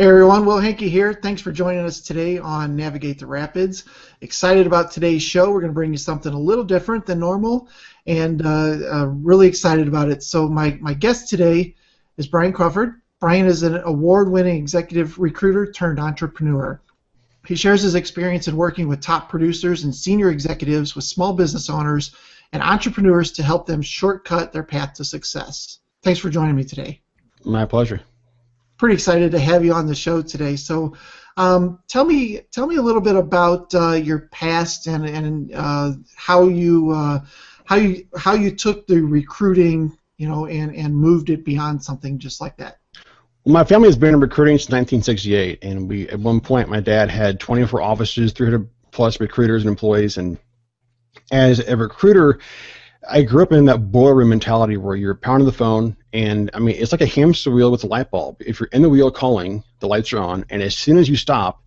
Hey everyone, Will Henke here. Thanks for joining us today on Navigate the Rapids. Excited about today's show. We're going to bring you something a little different than normal, and really excited about it. So my guest today is Brian Crawford. Brian is an award-winning executive recruiter turned entrepreneur. He shares his experience in working with top producers and senior executives with small business owners and entrepreneurs to help them shortcut their path to success. Thanks for joining me today. My pleasure. Pretty excited to have you on the show today. So, tell me a little bit about your past and how you took the recruiting, and moved it beyond something just like that. Well, my family has been in recruiting since 1968, and at one point my dad had 24 offices, 300 plus recruiters and employees, and as a recruiter, I grew up in that boiler room mentality where you're pounding the phone, and it's like a hamster wheel with a light bulb. If you're in the wheel calling, the lights are on, and as soon as you stop,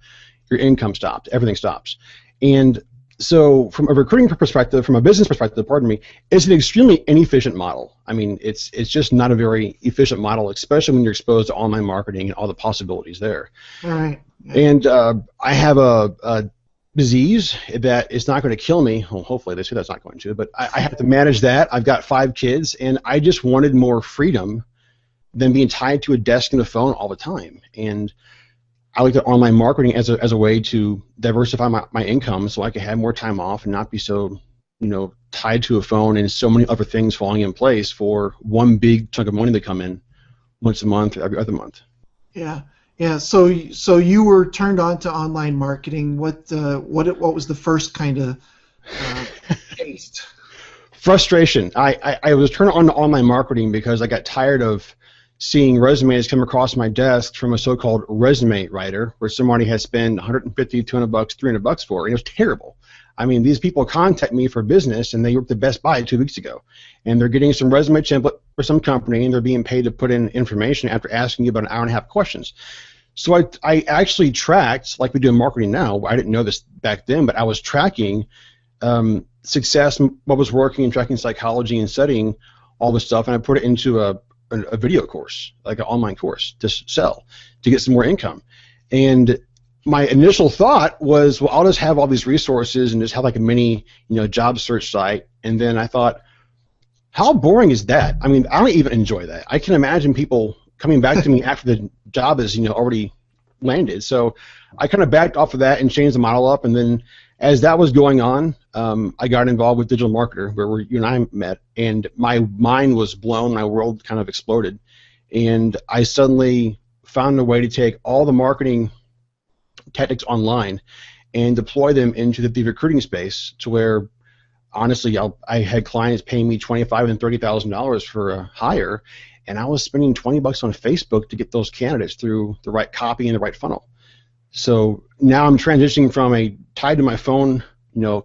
your income stops, everything stops. And so from a recruiting perspective, from a business perspective, it's an extremely inefficient model. It's just not a very efficient model, especially when you're exposed to online marketing and all the possibilities there. All right. Yeah. And I have a disease that is not going to kill me. Well, hopefully they say that's not going to, but I have to manage that. I've got 5 kids, and I just wanted more freedom than being tied to a desk and a phone all the time. And I looked at online marketing as a way to diversify my income so I could have more time off and not be so, tied to a phone and so many other things falling in place for one big chunk of money to come in once a month or every other month. Yeah. Yeah, so you were turned on to online marketing. What was the first kind of taste? Frustration. I was turned on to online marketing because I got tired of seeing resumes come across my desk from a so-called resume writer where somebody has spent $150, $200, $300 for it. It was terrible. These people contact me for business, and they were at the Best Buy 2 weeks ago, and they're getting some resume template for some company, and they're being paid to put in information after asking you about an hour and a half questions. So I actually tracked, like we do in marketing now. I didn't know this back then, but I was tracking success, what was working, and tracking psychology and studying all this stuff, and I put it into a video course, like an online course, to sell, to get some more income. And my initial thought was, well, I'll just have all these resources and just have like a mini, job search site. And then I thought, how boring is that? I don't even enjoy that. I can imagine people coming back to me after the job is, already landed. So I kind of backed off of that and changed the model up. And then as that was going on, I got involved with Digital Marketer, where you and I met, and my mind was blown. My world kind of exploded. And I suddenly found a way to take all the marketing tactics online and deploy them into the recruiting space, to where honestly I had clients paying me $25,000 and $30,000 for a hire, and I was spending $20 on Facebook to get those candidates through the right copy and the right funnel. So now I'm transitioning from a tied to my phone,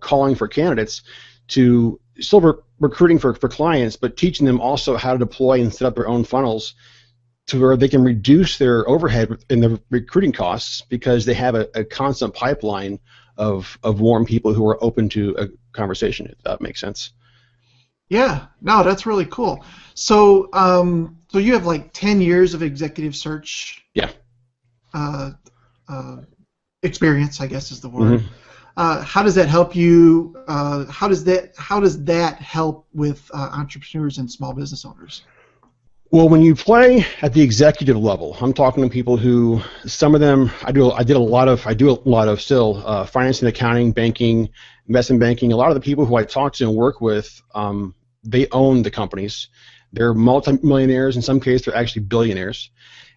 calling for candidates, to still recruiting for clients, but teaching them also how to deploy and set up their own funnels to where they can reduce their overhead in the recruiting costs because they have a constant pipeline of warm people who are open to a conversation, if that makes sense. Yeah, no, that's really cool. So, so you have like 10 years of executive search. Yeah. Experience, I guess, is the word. Mm-hmm. How does that help you? How does that help with entrepreneurs and small business owners? Well, when you play at the executive level, I'm talking to people who, some of them, I do a lot of still finance and accounting, banking, investment banking. A lot of the people who I talk to and work with, they own the companies. They're multimillionaires. In some cases, they're actually billionaires.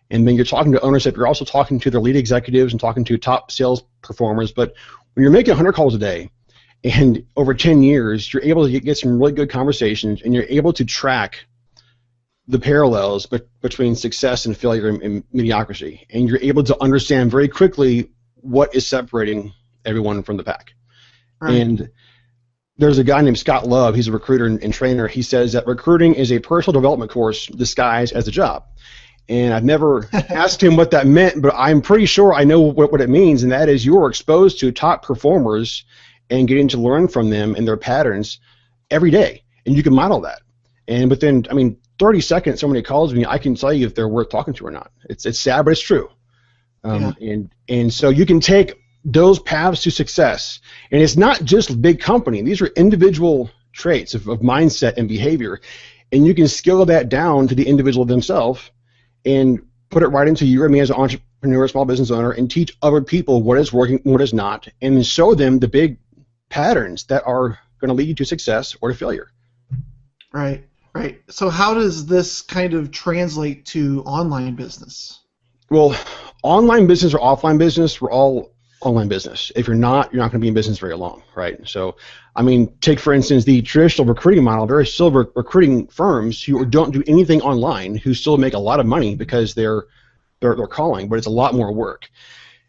And then you're talking to ownership. You're also talking to their lead executives and talking to top sales performers. But when you're making 100 calls a day, and over 10 years, you're able to get some really good conversations, and you're able to track the parallels between success and failure and mediocrity, and you're able to understand very quickly what is separating everyone from the pack. Right. And there's a guy named Scott Love. He's a recruiter and trainer. He says that recruiting is a personal development course disguised as a job. And I've never asked him what that meant, but I'm pretty sure I know what it means, and that is you're exposed to top performers and getting to learn from them and their patterns every day, and you can model that. And within, 30 seconds, somebody calls me, I can tell you if they're worth talking to or not. It's sad, but it's true. Yeah. And so you can take those paths to success, and it's not just big company. These are individual traits of mindset and behavior, and you can scale that down to the individual themselves and put it right into you or me as an entrepreneur, small business owner, and teach other people what is working, what is not, and show them the big patterns that are going to lead you to success or to failure. Right. Right. So how does this kind of translate to online business? Well, online business or offline business, we're all online business. If you're not going to be in business very long, right? So, I mean, take for instance the traditional recruiting model. There are still recruiting firms who don't do anything online who still make a lot of money because they're calling, but it's a lot more work.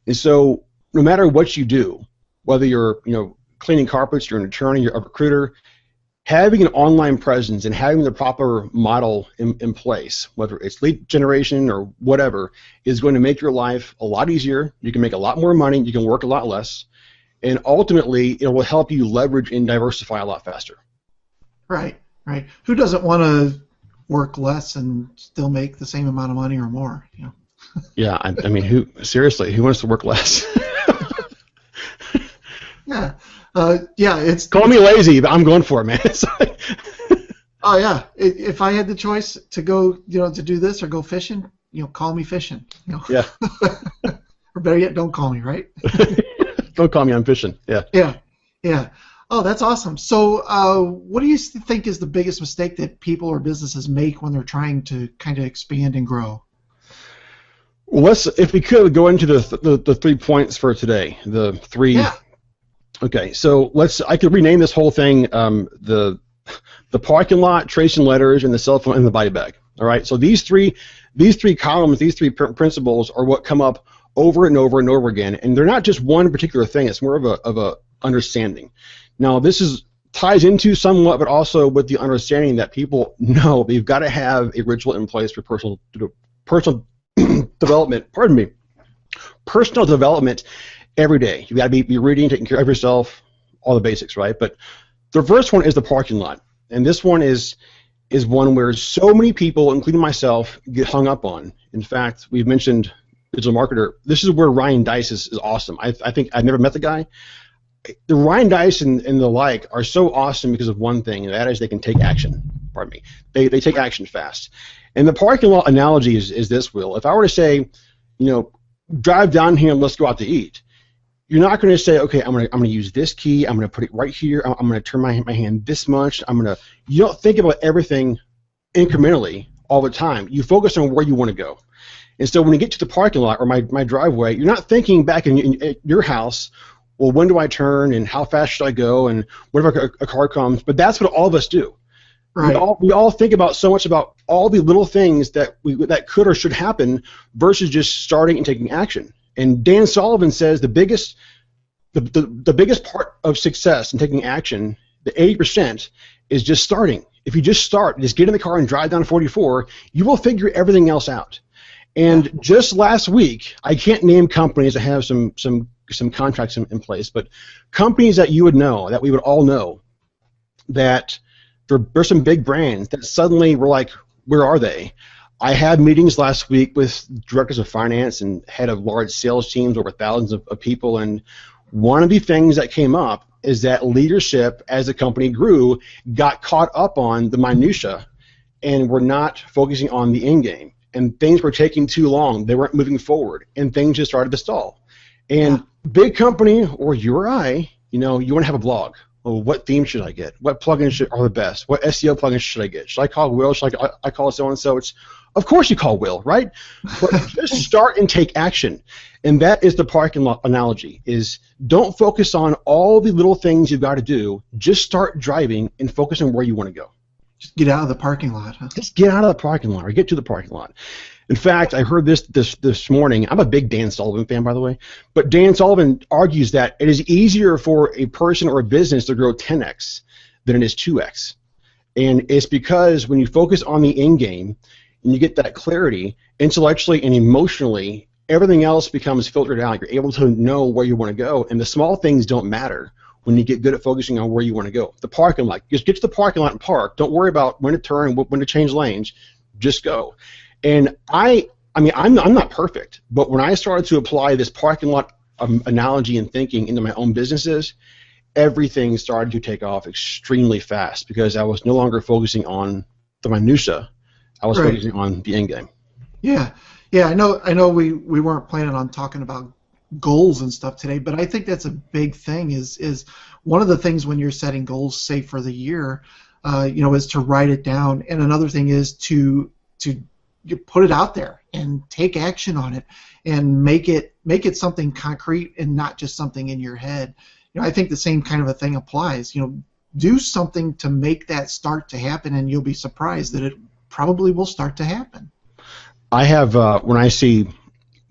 And so, no matter what you do, whether you're cleaning carpets, you're an attorney, you're a recruiter, having an online presence and having the proper model in place, whether it's lead generation or whatever, is going to make your life a lot easier. You can make a lot more money. You can work a lot less. And ultimately, it will help you leverage and diversify a lot faster. Right, right. Who doesn't want to work less and still make the same amount of money or more? Yeah, I mean, who wants to work less? Yeah. It's call me lazy, but I'm going for it, man. Oh yeah, if I had the choice to go, to do this or go fishing, call me fishing. Yeah. Or better yet, don't call me, right? Don't call me, I'm fishing. Yeah. Yeah. Yeah. Oh, that's awesome. So, what do you think is the biggest mistake that people or businesses make when they're trying to kind of expand and grow? Well, if we could go into the 3 points for today, the three. Yeah. Okay, so I could rename this whole thing the parking lot, tracing letters, and the cell phone and the body bag. All right, so these three columns, these three principles are what come up over and over and over again, and they're not just one particular thing. It's more of a understanding. Now, this ties into somewhat, but also with the understanding that people know they've got to have a ritual in place for personal development. Pardon me, personal development. Every day, you got to be reading, taking care of yourself, all the basics, right? But the first one is the parking lot, and this one is one where so many people, including myself, get hung up on. In fact, we've mentioned digital marketer. This is where Ryan Dice is awesome. I think I've never met the guy. The Ryan Dice and the like are so awesome because of one thing, and that is they can take action. Pardon me. They take action fast. And the parking lot analogy is this, Will. If I were to say, drive down here and let's go out to eat, you're not going to say, okay, I'm going to use this key. I'm going to put it right here. I'm going to turn my hand this much. You don't think about everything incrementally all the time. You focus on where you want to go. And so when you get to the parking lot or my driveway, you're not thinking back in your house, well, when do I turn and how fast should I go and what if a car comes? But that's what all of us do. Right. We all think about so much about all the little things that could or should happen versus just starting and taking action. And Dan Sullivan says the biggest part of success in taking action, the 80%, is just starting. If you just start, just get in the car and drive down 44, you will figure everything else out. And just last week, I can't name companies that have some contracts in place, but companies that you would know, that we would all know, that there's some big brands that suddenly were like, where are they? I had meetings last week with directors of finance and head of large sales teams, over thousands of people, and one of the things that came up is that leadership, as the company grew, got caught up on the minutia and were not focusing on the end game. And things were taking too long. They weren't moving forward, and things just started to stall. And big company, or you or I, you want to have a blog. Well, what theme should I get? What plugins are the best? What SEO plugins should I get? Should I call Will? Should I call so-and-so? Of course you call Will, right? But just start and take action. And that is the parking lot analogy, is don't focus on all the little things you've got to do. Just start driving and focus on where you want to go. Just get out of the parking lot, huh? Just get out of the parking lot or get to the parking lot. In fact, I heard this morning. I'm a big Dan Sullivan fan, by the way. But Dan Sullivan argues that it is easier for a person or a business to grow 10x than it is 2x. And it's because when you focus on the end game and you get that clarity, intellectually and emotionally, everything else becomes filtered out. You're able to know where you want to go, and the small things don't matter when you get good at focusing on where you want to go. The parking lot, just get to the parking lot and park. Don't worry about when to turn, when to change lanes. Just go. And I I mean, I'm not perfect, but when I started to apply this parking lot analogy and thinking into my own businesses, everything started to take off extremely fast because I was no longer focusing on the minutia. I was Right. focusing on the end game. Yeah. Yeah, I know we weren't planning on talking about goals and stuff today, but I think that's a big thing is one of the things when you're setting goals, say for the year, is to write it down, and another thing is to you put it out there and take action on it and make it something concrete and not just something in your head. I think the same kind of a thing applies. Do something to make that start to happen, and you'll be surprised that it probably will start to happen. I have, when I see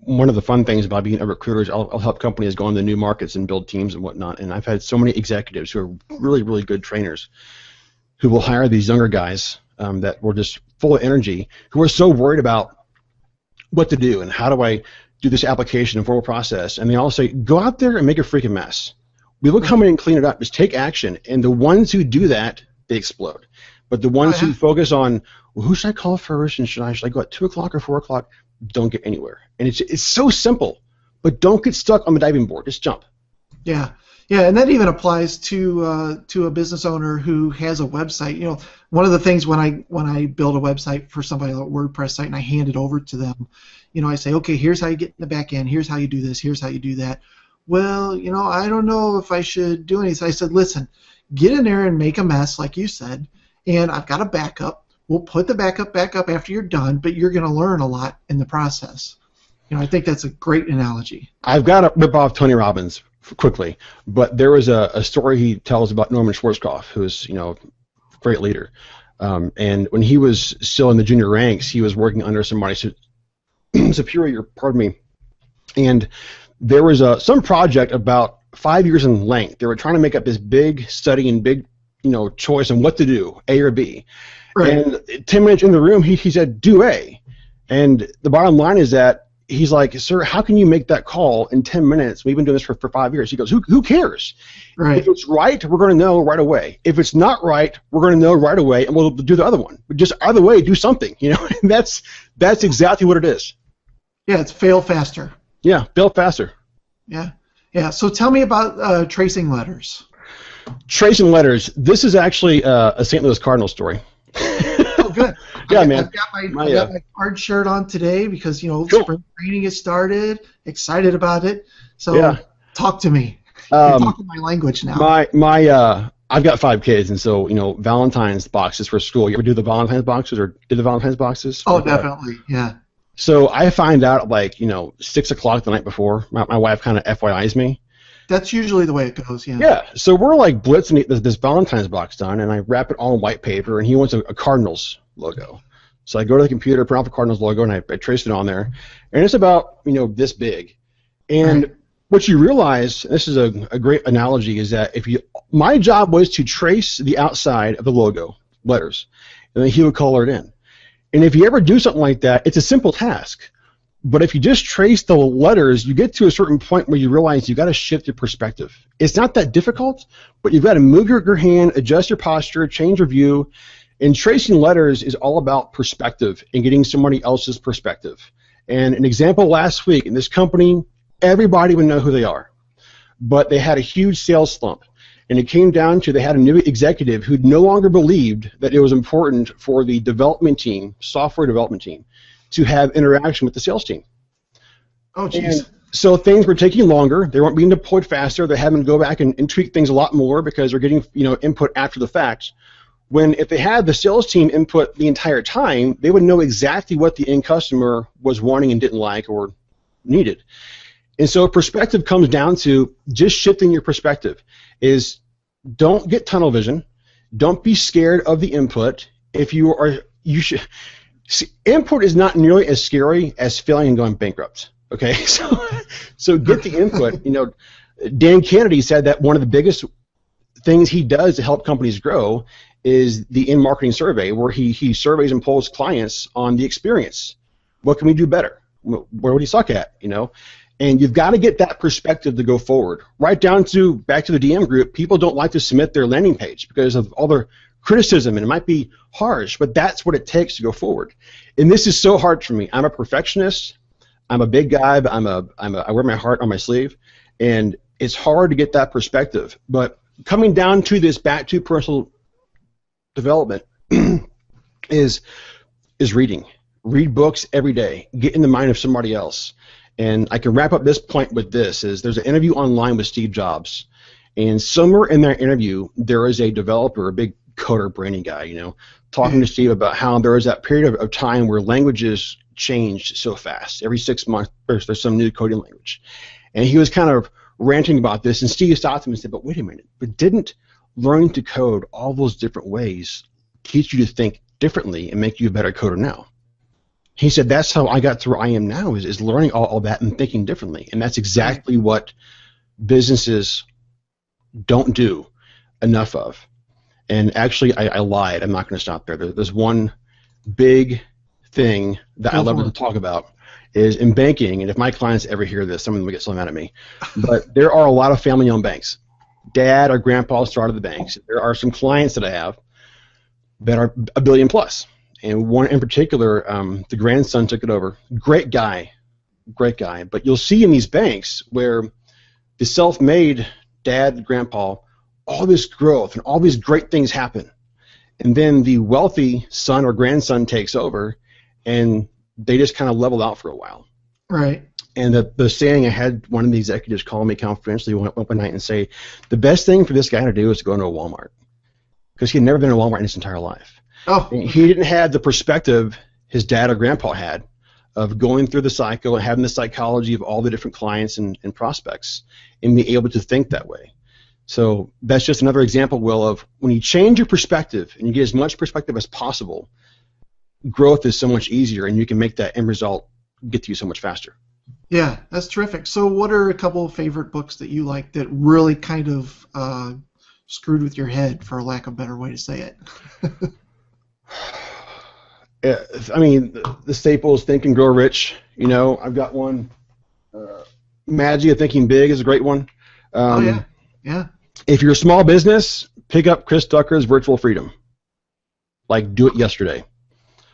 one of the fun things about being a recruiter is I'll help companies go into new markets and build teams and whatnot. And I've had so many executives who are really, really good trainers who will hire these younger guys that were just full of energy, who are so worried about what to do and how do I do this application and formal process. And they all say, go out there and make a freaking mess. We will come in and clean it up. Just take action. And the ones who do that, they explode. But the ones who focus on, well, who should I call first, and should I go at 2 o'clock or 4 o'clock, don't get anywhere. And it's so simple, but don't get stuck on the diving board. Just jump. Yeah, and that even applies to a business owner who has a website. One of the things when I build a website for somebody, like a WordPress site, and I hand it over to them, I say, okay, here's how you get in the back end. Here's how you do this. Here's how you do that. Well, I don't know if I should do anything. So I said, listen, get in there and make a mess, like you said, and I've got a backup. We'll put the backup back up after you're done, but you're going to learn a lot in the process. I think that's a great analogy. I've got to rip off Tony Robbins quickly, but there was a story he tells about Norman Schwarzkopf, who's a great leader. And when he was still in the junior ranks, he was working under somebody superior, pardon me, and there was some project about 5 years in length. They were trying to make up this big study and big choice on what to do, A or B. Right. And 10 minutes in the room, he said, do A. And the bottom line is that he's like, sir, how can you make that call in 10 minutes? We've been doing this for 5 years. He goes, who cares? Right. If it's right, we're going to know right away. If it's not right, we're going to know right away, and we'll do the other one. But just either way, do something. And that's exactly what it is. Yeah, it's fail faster. Yeah, fail faster. Yeah. So tell me about tracing letters. Tracing letters. This is actually a St. Louis Cardinals story. Oh, good. Yeah, man. I've got my card shirt on today because cool. Spring training has started. Excited about it. So talk to me. You're talking my language now. I've got 5 kids, and so Valentine's boxes for school. You ever do the Valentine's boxes or did the Valentine's boxes? Oh, definitely. Yeah. So I find out 6 o'clock the night before. My wife kind of FYIs me. That's usually the way it goes, yeah. Yeah, so we're blitzing this Valentine's box done, and I wrap it all in white paper, and he wants a Cardinals logo. So I go to the computer, print off the Cardinals logo, and I trace it on there, and it's about this big. And what you realize, this is a great analogy, is that my job was to trace the outside of the logo, letters, and then he would color it in. And if you ever do something like that, it's a simple task. But if you just trace the letters, you get to a certain point where you realize you've got to shift your perspective. It's not that difficult, but you've got to move your hand, adjust your posture, change your view. And tracing letters is all about perspective and getting somebody else's perspective. And an example last week, in this company, everybody would know who they are. But they had a huge sales slump. And it came down to they had a new executive who no longer believed that it was important for the development team, software development team, to have interaction with the sales team. Oh, geez. So things were taking longer. They weren't being deployed faster. They're having to go back and tweak things a lot more because they're getting input after the fact. When if they had the sales team input the entire time, they would know exactly what the end customer was wanting and didn't like or needed. And so perspective comes down to just shifting your perspective. Is don't get tunnel vision. Don't be scared of the input. You should. See, input is not nearly as scary as failing and going bankrupt. Okay, so get the input. Dan Kennedy said that one of the biggest things he does to help companies grow is the in-marketing survey, where he surveys and polls clients on the experience. What can we do better? Where would he suck at? And you've got to get that perspective to go forward. Right down to back to the DM group, people don't like to submit their landing page because of all the criticism, and it might be harsh, but that's what it takes to go forward. And this is so hard for me. I'm a perfectionist. I'm a big guy, but I wear my heart on my sleeve, and it's hard to get that perspective. But coming down to this, back to personal development, is reading. Read books every day. Get in the mind of somebody else. And I can wrap up this point with this: is there's an interview online with Steve Jobs, and somewhere in that interview there is a developer, a big coder, brainy guy, talking to Steve about how there was that period of time where languages changed so fast. Every 6 months there's some new coding language. And he was kind of ranting about this, and Steve stopped him and said, but wait a minute, but didn't learning to code all those different ways teach you to think differently and make you a better coder now? He said, that's how I got to where I am now, is learning all that and thinking differently. And that's exactly what businesses don't do enough of. And actually, I lied. I'm not going to stop there. There's one big thing that I love to talk about is in banking, and if my clients ever hear this, some of them will get so mad at me, but there are a lot of family-owned banks. Dad or grandpa started the banks. There are some clients that I have that are $1 billion plus, and one in particular, the grandson took it over. Great guy, but you'll see in these banks where the self-made dad, grandpa, all this growth and all these great things happen, and then the wealthy son or grandson takes over, and they just kind of leveled out for a while. Right. And the saying, I had one of the executives call me confidentially one night and say, the best thing for this guy to do is to go into a Walmart, because he had never been in a Walmart in his entire life. Oh. And he didn't have the perspective his dad or grandpa had of going through the cycle and having the psychology of all the different clients and prospects and be able to think that way. So that's just another example, Will, of when you change your perspective and you get as much perspective as possible, growth is so much easier, and you can make that end result get to you so much faster. Yeah, that's terrific. So what are a couple of favorite books that you like that really kind of screwed with your head, for lack of a better way to say it? I mean, the staples, Think and Grow Rich. I've got one. Magic of Thinking Big is a great one. Oh, yeah. Yeah. If you're a small business, pick up Chris Ducker's Virtual Freedom. Like, do it yesterday.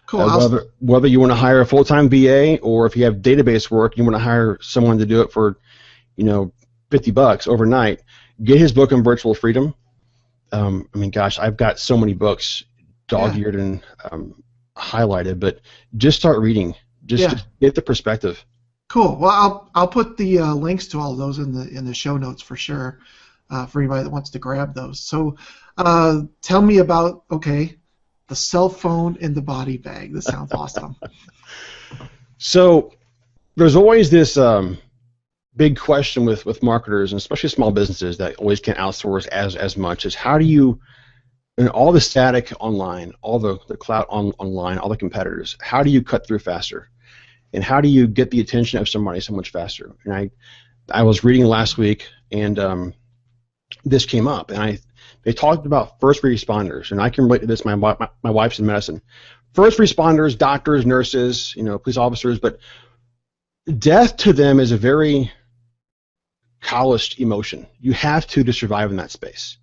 Cool. Whether you want to hire a full-time VA, or if you have database work, you want to hire someone to do it for, $50 overnight, get his book on Virtual Freedom. I mean, gosh, I've got so many books dog-eared and highlighted, but just start reading. Just get the perspective. Cool. Well, I'll put the links to all of those in the show notes for sure, for anybody that wants to grab those. So, tell me about the cell phone in the body bag. This sounds awesome. So, there's always this big question with marketers, and especially small businesses that always can't outsource as much, is how do you, and all the static online, all the clout online, all the competitors, how do you cut through faster? And how do you get the attention of somebody so much faster? And I was reading last week, and this came up, and they talked about first responders, and I can relate to this. My wife's in medicine. First responders, doctors, nurses, police officers, but death to them is a very calloused emotion. You have to survive in that space.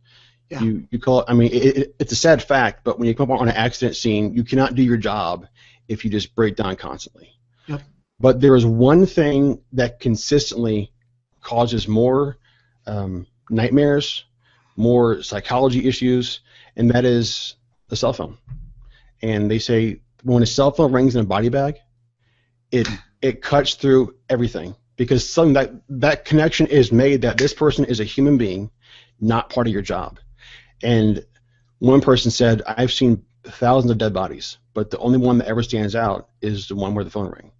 Yeah. You call it. I mean, it's a sad fact, but when you come up on an accident scene, you cannot do your job if you just break down constantly. Yep. But there is one thing that consistently causes more nightmares, more psychology issues, and that is the cell phone. And they say when a cell phone rings in a body bag, it cuts through everything, because that connection is made that this person is a human being, not part of your job. And one person said, I've seen thousands of dead bodies, but the only one that ever stands out is the one where the phone rang.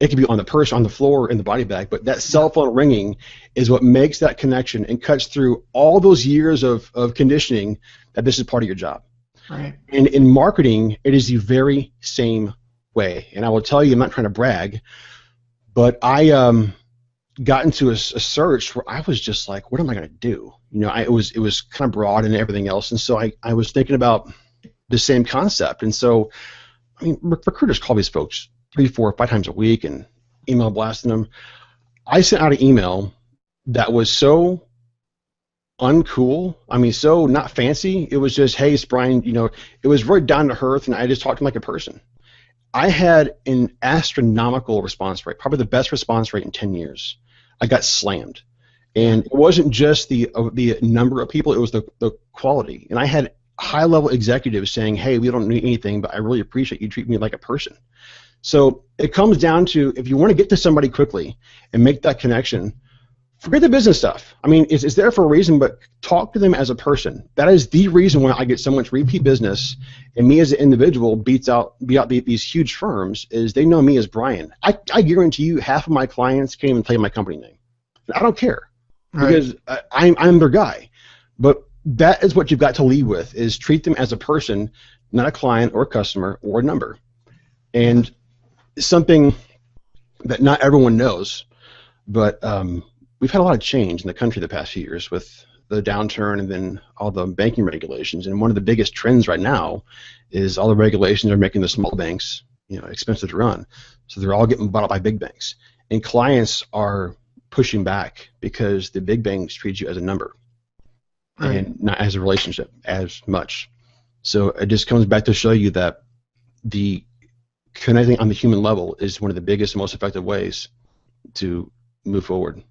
It could be on the purse, on the floor, in the body bag, but that cell phone ringing is what makes that connection and cuts through all those years of conditioning that this is part of your job. Right. And in marketing, it is the very same way. And I will tell you, I'm not trying to brag, but I got into a search where I was just like, what am I going to do? It was kind of broad and everything else, and so I was thinking about the same concept. And so, I mean, recruiters call these folks 3, 4, 5 times a week and email blasting them. I sent out an email that was so uncool. I mean, so not fancy. It was just, hey, it's Brian. It was very down to earth, and I just talked to him like a person. I had an astronomical response rate, probably the best response rate in 10 years. I got slammed. And it wasn't just the number of people, it was the quality. And I had high-level executives saying, hey, we don't need anything, but I really appreciate you treat me like a person. So it comes down to, if you want to get to somebody quickly and make that connection, forget the business stuff. I mean, it's there for a reason, but talk to them as a person. That is the reason why I get so much repeat business, and me as an individual beat out these huge firms, is they know me as Brian. I guarantee you half of my clients can't even tell you my company name. I don't care, because I'm their guy. But that is what you've got to lead with, is treat them as a person, not a client or a customer or a number. And something that not everyone knows, but we've had a lot of change in the country the past few years with the downturn and then all the banking regulations. And one of the biggest trends right now is all the regulations are making the small banks, expensive to run. So they're all getting bought up by big banks. And clients are pushing back because the big banks treat you as a number and not as a relationship as much. So it just comes back to show you that the connecting on the human level is one of the biggest and most effective ways to move forward.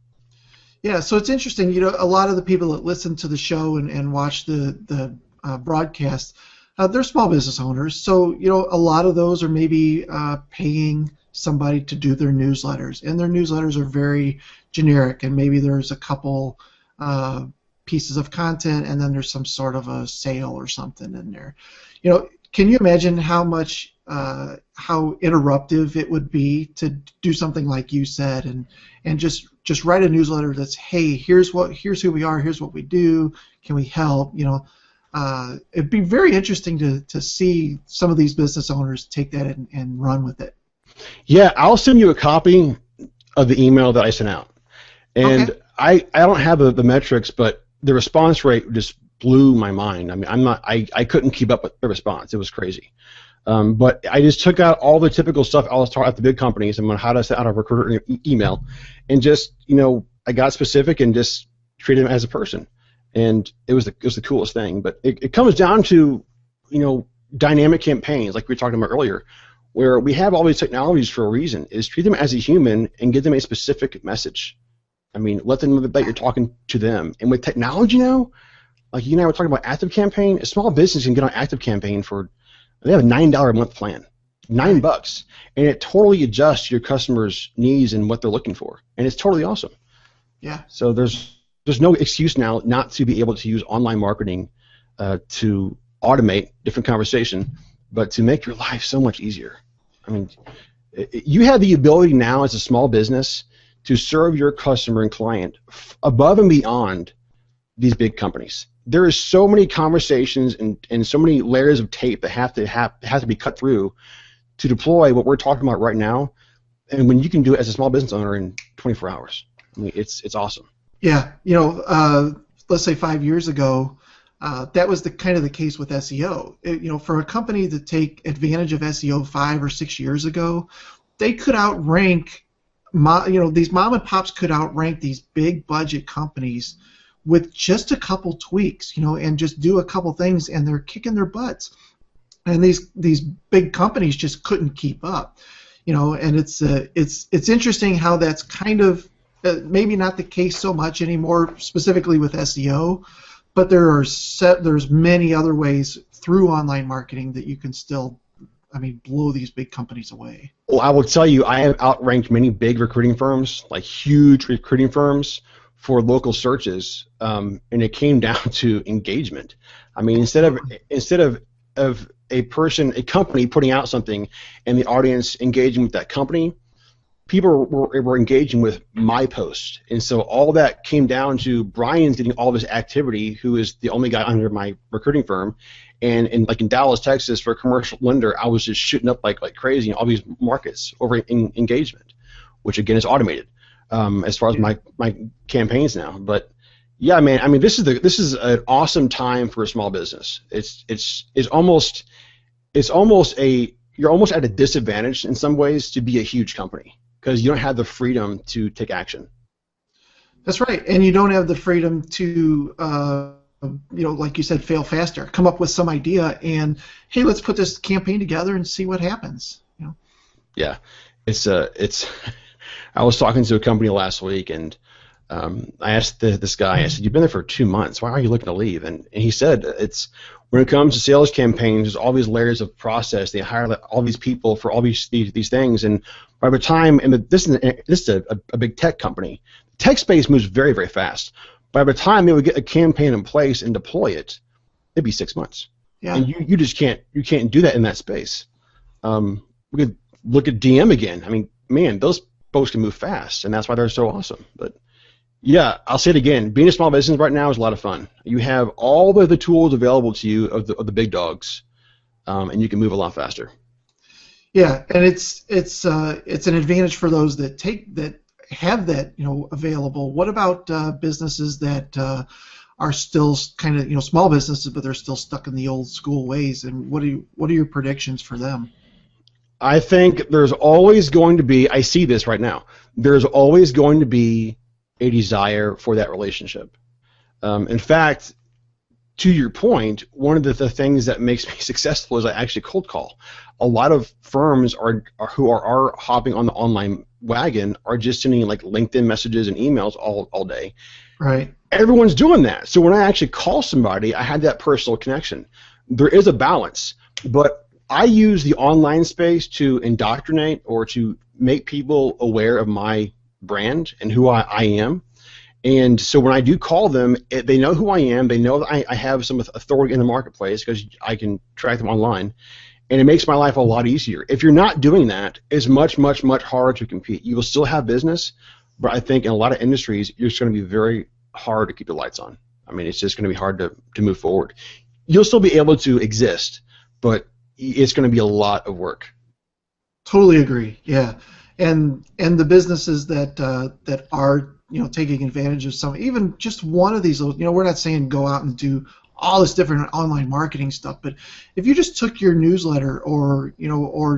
Yeah, so it's interesting. A lot of the people that listen to the show and watch the broadcast, they're small business owners. So a lot of those are maybe paying somebody to do their newsletters, and their newsletters are very generic, and maybe there's a couple pieces of content, and then there's some sort of a sale or something in there. Can you imagine how interruptive it would be to do something like you said, and just write a newsletter that's, hey, here's who we are, here's what we do, can we help? It'd be very interesting to see some of these business owners take that and run with it. Yeah, I'll send you a copy of the email that I sent out, and okay. I don't have the metrics, but the response rate just blew my mind. I mean, I couldn't keep up with the response. It was crazy. But I just took out all the typical stuff I was taught at the big companies and how to set out a recruiter email, and just I got specific and just treated them as a person, and it was the coolest thing. But it comes down to dynamic campaigns like we were talking about earlier, where we have all these technologies for a reason. Is treat them as a human and give them a specific message. I mean, let them know that you're talking to them. And with technology now, like you and I were talking about ActiveCampaign, a small business can get on ActiveCampaign for, they have a $9 a month plan, $9, and it totally adjusts to your customers' needs and what they're looking for, and it's totally awesome. Yeah. So there's no excuse now not to be able to use online marketing to automate different conversation, but to make your life so much easier. I mean, you have the ability now as a small business to serve your customer and client above and beyond these big companies. There is so many conversations and so many layers of tape that have to be cut through to deploy what we're talking about right now. And when you can do it as a small business owner in 24 hours, I mean, it's awesome. Yeah, let's say 5 years ago, that was the case with SEO. For a company to take advantage of SEO 5 or 6 years ago, they could outrank, these mom and pops could outrank these big budget companies with just a couple tweaks, and just do a couple things, and they're kicking their butts. And these big companies just couldn't keep up, And it's interesting how that's kind of maybe not the case so much anymore, specifically with SEO, but there's many other ways through online marketing that you can still, blow these big companies away. Well, I will tell you, I have outranked many big recruiting firms, like huge recruiting firms, for local searches, and it came down to engagement. I mean, instead of a company putting out something and the audience engaging with that company, people were engaging with my post, and so all that came down to Brian's getting all this activity, who is the only guy under my recruiting firm, and in Dallas, Texas, for a commercial lender, I was just shooting up like crazy in all these markets over engagement, which again is automated. As far as my campaigns now, but yeah, man, this is an awesome time for a small business. It's almost you're almost at a disadvantage in some ways to be a huge company because you don't have the freedom to take action. That's right, and you don't have the freedom to, like you said, fail faster. Come up with some idea, and hey, let's put this campaign together and see what happens. Yeah, it's. I was talking to a company last week, and I asked this guy. I said, "You've been there for 2 months. Why are you looking to leave?" And he said, "It's when it comes to sales campaigns, there's all these layers of process. They hire all these people for all these things, and by the time, and this is a big tech company. Tech space moves very, very fast. By the time they would get a campaign in place and deploy it, it'd be 6 months. Yeah. And you just can't do that in that space. We could look at DM again. I mean, man, those folks can move fast, and that's why they're so awesome. But yeah, I'll say it again. Being a small business right now is a lot of fun. You have all the tools available to you of the big dogs, and you can move a lot faster. Yeah, and it's an advantage for those that have that available. What about businesses that are still kind of small businesses, but they're still stuck in the old school ways? And what are your predictions for them? I think there's always going to be. I see this right now. There's always going to be a desire for that relationship. In fact, to your point, one of the things that makes me successful is I actually cold call. A lot of firms who are hopping on the online wagon are just sending like LinkedIn messages and emails all day. Right. Everyone's doing that. So when I actually call somebody, I had that personal connection. There is a balance, but I use the online space to indoctrinate or to make people aware of my brand and who I am. And so when I do call them, they know who I am. They know that I have some authority in the marketplace because I can track them online. And it makes my life a lot easier. If you're not doing that, it's much, much, much harder to compete. You will still have business, but I think in a lot of industries, it's going to be very hard to keep the lights on. I mean, it's just going to be hard to move forward. You'll still be able to exist, but it's going to be a lot of work. Totally agree. Yeah, and the businesses that are taking advantage of some, even just one of these little, we're not saying go out and do all this different online marketing stuff, but if you just took your newsletter or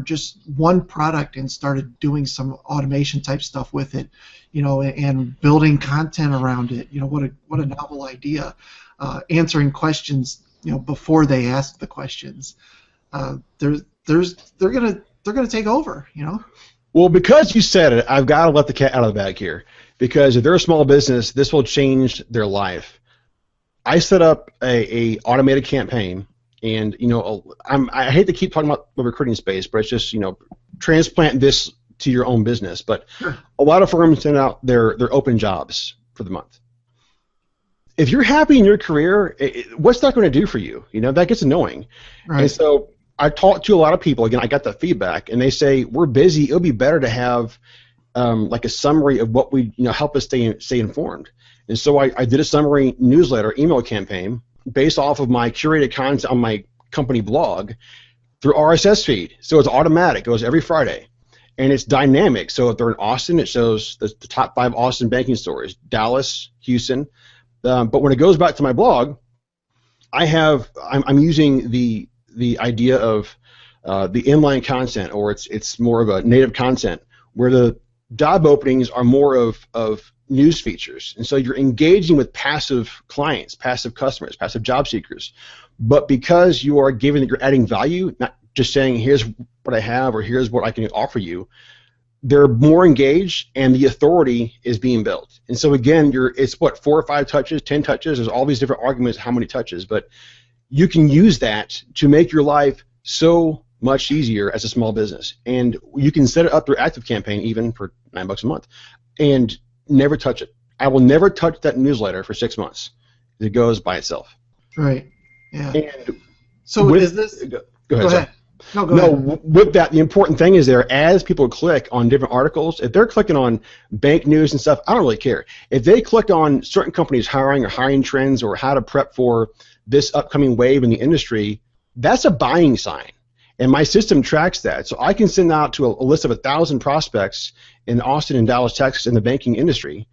just one product and started doing some automation type stuff with it, and building content around it, what a novel idea. Answering questions before they ask the questions. They're gonna take over. Well, because you said it, I've got to let the cat out of the bag here. Because if they're a small business, this will change their life. I set up a automated campaign, and I hate to keep talking about the recruiting space, but it's just transplant this to your own business. But sure. A lot of firms send out their open jobs for the month. If you're happy in your career, what's that going to do for you? That gets annoying. Right. And so I talked to a lot of people. Again, I got that feedback, and they say we're busy. It'll be better to have like a summary of what we help us stay informed. And so I did a summary newsletter email campaign based off of my curated content on my company blog through RSS feed. So it's automatic. It goes every Friday. And it's dynamic. So if they're in Austin, it shows the top 5 Austin banking stores, Dallas, Houston. But when it goes back to my blog, I'm using the idea of the inline content, or it's more of a native content, where the job openings are more of news features. And so you're engaging with passive clients, passive customers, passive job seekers. But because you are giving that you're adding value, not just saying here's what I have or here's what I can offer you, they're more engaged and the authority is being built. And so again, it's 4 or 5 touches, 10 touches, there's all these different arguments how many touches, but you can use that to make your life so much easier as a small business. And you can set it up through ActiveCampaign even for $9 a month and never touch it. I will never touch that newsletter for 6 months. It goes by itself. Right. Yeah. And so is this? Go ahead. No, go ahead. With that, the important thing is there, as people click on different articles, if they're clicking on bank news and stuff, I don't really care. If they click on certain companies hiring or hiring trends or how to prep for this upcoming wave in the industry, that's a buying sign. And my system tracks that. So I can send out to a list of 1,000 prospects in Austin and Dallas, Texas in the banking industry.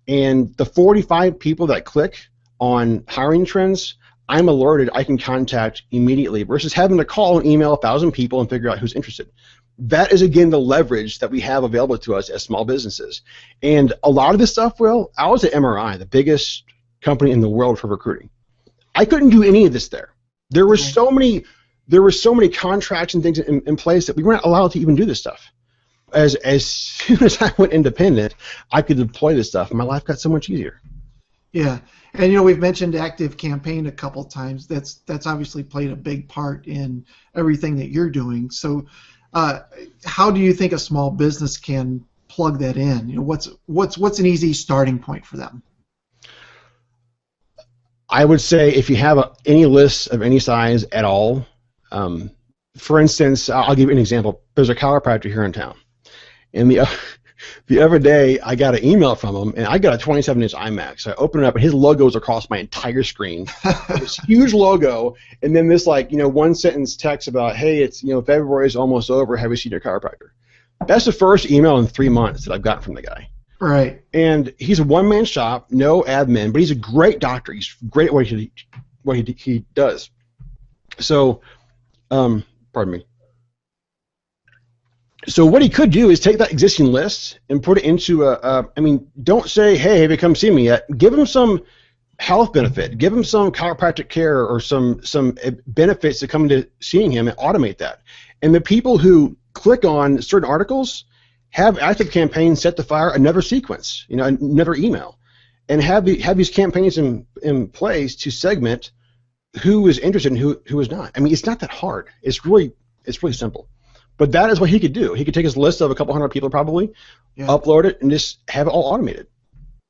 And the 45 people that click on hiring trends, I'm alerted I can contact immediately versus having to call and email 1,000 people and figure out who's interested. that is, again, the leverage that we have available to us as small businesses. And a lot of this stuff, well, I was at MRI, the biggest company in the world for recruiting. I couldn't do any of this there. There were so many contracts and things in place that we weren't allowed to even do this stuff. As soon as I went independent, I could deploy this stuff, and my life got so much easier. Yeah, and we've mentioned Active Campaign a couple times. That's obviously played a big part in everything that you're doing. So, how do you think a small business can plug that in? What's an easy starting point for them? I would say if you have any list of any size at all, for instance, I'll give you an example. There's a chiropractor here in town, and the other day I got an email from him, and I got a 27-inch iMac. So I open it up, and his logo is across my entire screen. This huge logo, and then this one sentence text about, hey, it's February is almost over. Have you seen your chiropractor? That's the first email in 3 months that I've gotten from the guy. Right. And he's a one-man shop, no admin, but he's a great doctor. He's great at what he does. So, pardon me. So what he could do is take that existing list and put it into don't say, hey, have you come see me yet? Give him some health benefit. Give him some chiropractic care or some benefits to come into seeing him, and automate that. And the people who click on certain articles have Active Campaign set to fire another sequence, another email, and have these campaigns in place to segment who is interested and who is not. I mean, it's not that hard. It's really simple. But that is what he could do. He could take his list of a couple hundred people probably, upload it, and just have it all automated.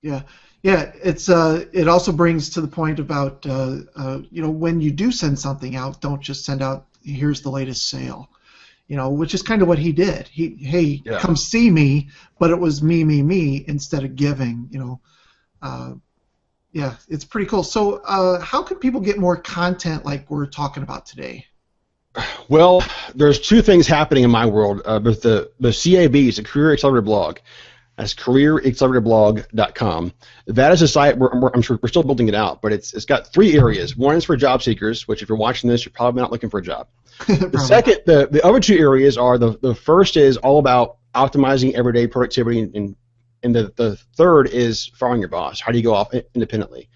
Yeah. Yeah, it also brings to the point about when you do send something out, don't just send out, here's the latest sale. Which is kind of what he did. Come see me, but it was me instead of giving. It's pretty cool. So, how can people get more content like we're talking about today? Well, there's two things happening in my world. With the CAB, the Career Accelerator blog. That's careeracceleratorblog.com. That is a site where I'm sure we're still building it out, but it's got 3 areas. One is for job seekers, which if you're watching this, you're probably not looking for a job. The other 2 areas are the first is all about optimizing everyday productivity, and the third is following your boss. How do you go off independently?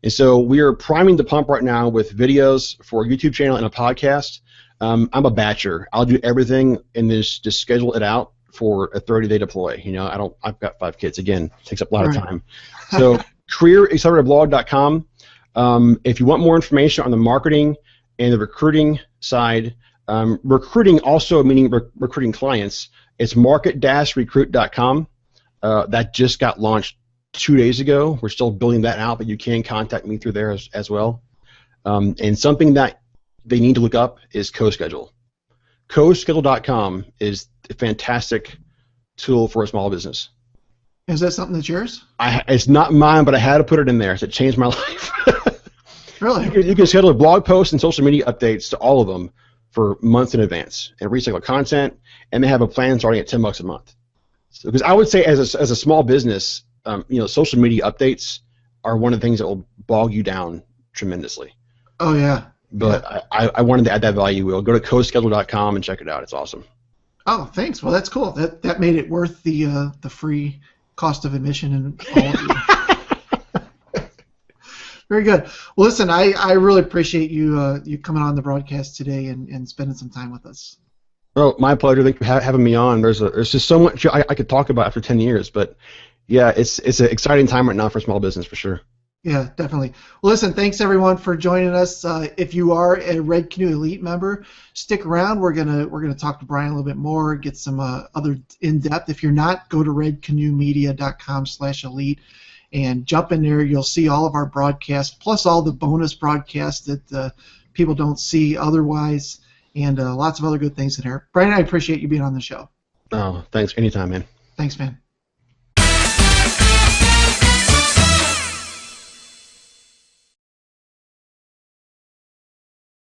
And so we are priming the pump right now with videos for a YouTube channel and a podcast. I'm a batcher. I'll do everything and just schedule it out for a 30-day deploy. I've got 5 kids. Again, it takes up a lot of time. So careeracceleratorblog.com. If you want more information on the marketing and the recruiting side, recruiting also meaning recruiting clients, it's market-recruit.com. That just got launched 2 days ago. We're still building that out, but you can contact me through there as well. And something that they need to look up is CoSchedule. CoSchedule.com is a fantastic tool for a small business. Is that something that's yours? It's not mine, but I had to put it in there. So it changed my life. Really? You can schedule blog posts and social media updates to all of them for months in advance, and recycle content, and they have a plan starting at $10 a month. So, because I would say as a small business, social media updates are one of the things that will bog you down tremendously. Oh, yeah. But I wanted to add that value. We'll go to coschedule.com and check it out. It's awesome. Oh, thanks. Well, that's cool. That made it worth the free cost of admission and all of you. Very good. Well, listen, I really appreciate you coming on the broadcast today and spending some time with us. Oh, my pleasure. Thank you for having me on. There's just so much I could talk about after 10 years, but yeah, it's an exciting time right now for small business for sure. Yeah, definitely. Well, listen, thanks everyone for joining us. If you are a Red Canoe Elite member, stick around. We're gonna talk to Brian a little bit more, get some other in depth. If you're not, go to redcanoemedia.com/elite and jump in there. You'll see all of our broadcasts, plus all the bonus broadcasts that people don't see otherwise, and lots of other good things in there. Brian, I appreciate you being on the show. Oh, thanks. Anytime, man. Thanks, man.